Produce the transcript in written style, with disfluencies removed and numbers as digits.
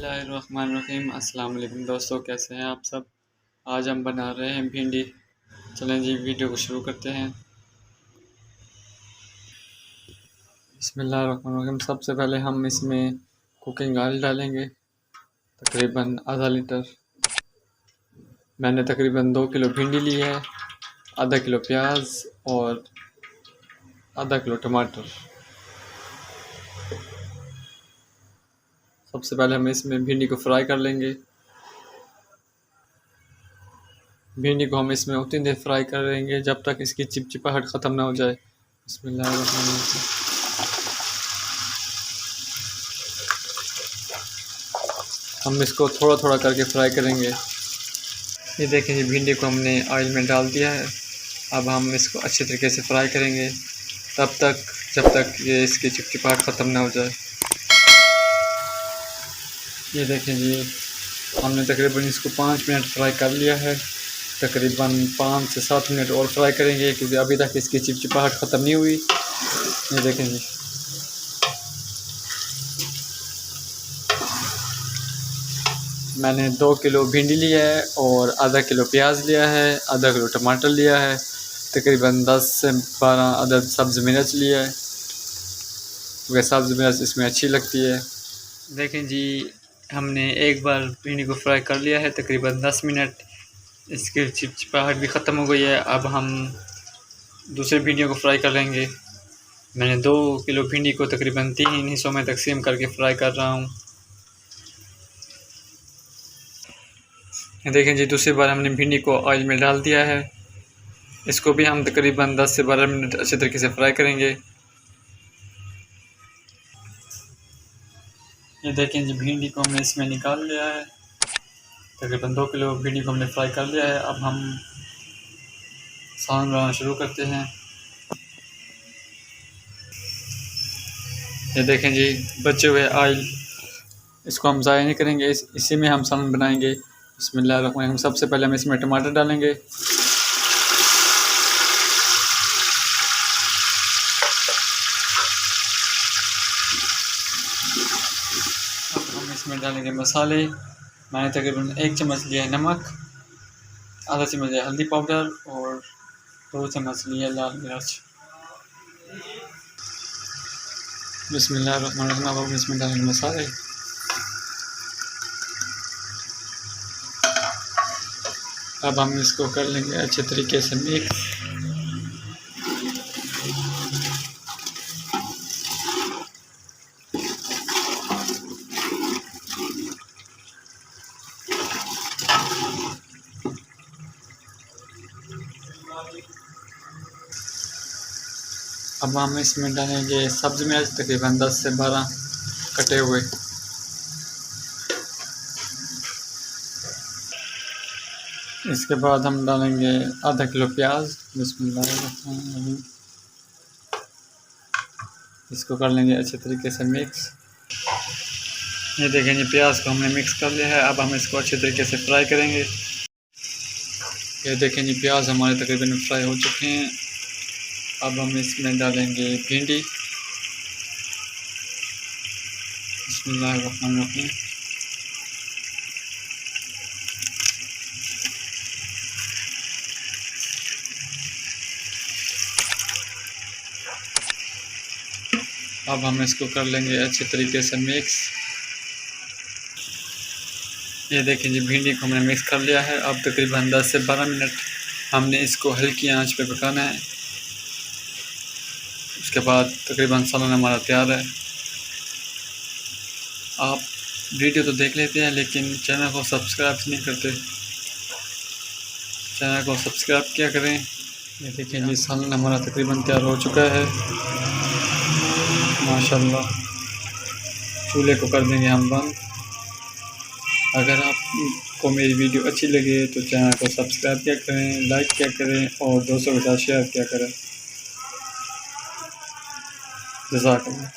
बिस्मिल्लाहिर्रहमानिर्रहीम। अस्सलाम वालेकुम दोस्तों, कैसे हैं आप सब। आज हम बना रहे हैं भिंडी। चलें जी, वीडियो को शुरू करते हैं। बिस्मिल्लाहिर्रहमानिर्रहीम। सबसे पहले हम इसमें कुकिंग ऑयल डालेंगे, तकरीबन आधा लीटर। मैंने तकरीबन 2 किलो भिंडी ली है, आधा किलो प्याज और आधा किलो टमाटर। सबसे पहले हम इसमें भिंडी को फ्राई कर लेंगे। भिंडी को हम इसमें उतनी देर फ्राई करेंगे जब तक इसकी चिपचिपाहट ख़त्म ना हो जाए। बिस्मिल्लाहिर्रहमानिर्रहीम। हम इसको थोड़ा थोड़ा करके फ्राई करेंगे। ये देखें जी, भिंडी को हमने ऑयल में डाल दिया है। अब हम इसको अच्छे तरीके से फ्राई करेंगे तब तक जब तक ये इसकी चिपचिपाहट ख़त्म ना हो जाए। ये देखें जी, हमने तकरीबन इसको 5 मिनट फ्राई कर लिया है। तकरीबन 5 से 7 मिनट और फ्राई करेंगे क्योंकि अभी तक इसकी चिपचिपाहट ख़त्म नहीं हुई। ये देखें जी, मैंने 2 किलो भिंडी लिया है और आधा किलो प्याज लिया है, आधा किलो टमाटर लिया है, तकरीबन 10 से 12 अदद सब्ज़ मिर्च लिया है क्योंकि सब्ज़ मिर्च इसमें अच्छी लगती है। देखें जी, हमने एक बार भिंडी को फ्राई कर लिया है तकरीबन 10 मिनट। इसकी चिपचिपाहट भी ख़त्म हो गई है। अब हम दूसरी भिंडियों को फ्राई कर लेंगे। मैंने 2 किलो भिंडी को तकरीबन 3 हिस्सों में तकसीम करके फ्राई कर रहा हूँ। देखें जी, दूसरी बार हमने भिंडी को ऑयल में डाल दिया है। इसको भी हम तकरीबन 10 से 12 मिनट अच्छे तरीके से फ्राई करेंगे। ये देखें जी, भिंडी को हमने इसमें निकाल लिया है। तकरीबन 2 किलो भिंडी को हमने फ्राई कर लिया है। अब हम सालन बनाना शुरू करते हैं। ये देखें जी, बचे हुए ऑयल इसको हम ज़ाया नहीं करेंगे, इसी में हम सालन बनाएंगे। बिस्मिल्लाहिर्रहमानिर्रहीम। सबसे पहले हम इसमें टमाटर डालेंगे। अब हम इसमें डालेंगे मसाले। मैंने तकरीबन 1 चम्मच लिया है नमक, आधा चम्मच लिया हल्दी पाउडर और 2 चम्मच लिया लाल मिर्च। बिस्मिल्लाहिर्रहमानिर्रहीम। अब हम इसमें डालेंगे मसाले। अब हम इसको कर लेंगे अच्छे तरीके से मिक्स। अब हम इसमें डालेंगे सब्ज़ मिर्च, तकरीबन 10 से 12 कटे हुए। इसके बाद हम डालेंगे आधा किलो प्याज। बिस्मिल्लाहिर्रहमानिर्रहीम। इसको कर लेंगे अच्छे तरीके से मिक्स। ये देखें जी, प्याज को हमने मिक्स कर लिया है। अब हम इसको अच्छे तरीके से फ्राई करेंगे। ये देखें जी, प्याज हमारे तकरीबन फ्राई हो चुके हैं। अब हम इसमें डालेंगे भिंडी। बिस्मिल्लाहिर्रहमानिर्रहीम। अब हम इसको कर लेंगे अच्छे तरीके से मिक्स। ये देखें जी, भिंडी को हमने मिक्स कर लिया है। अब तकरीबन 10 से 12 मिनट हमने इसको हल्की आंच पे पकाना है। उसके बाद तकरीबन सालन हमारा तैयार है। आप वीडियो तो देख लेते हैं लेकिन चैनल को सब्सक्राइब नहीं करते। चैनल को सब्सक्राइब किया करें। ये देखें जी, सालन हमारा तकरीबन तैयार हो चुका है माशाल्लाह। चूल्हे को कर देंगे हम बंद। अगर आपको मेरी वीडियो अच्छी लगे तो चैनल को सब्सक्राइब किया करें, लाइक किया करें और दोस्तों के साथ शेयर किया करें। जज़ाकल्लाह।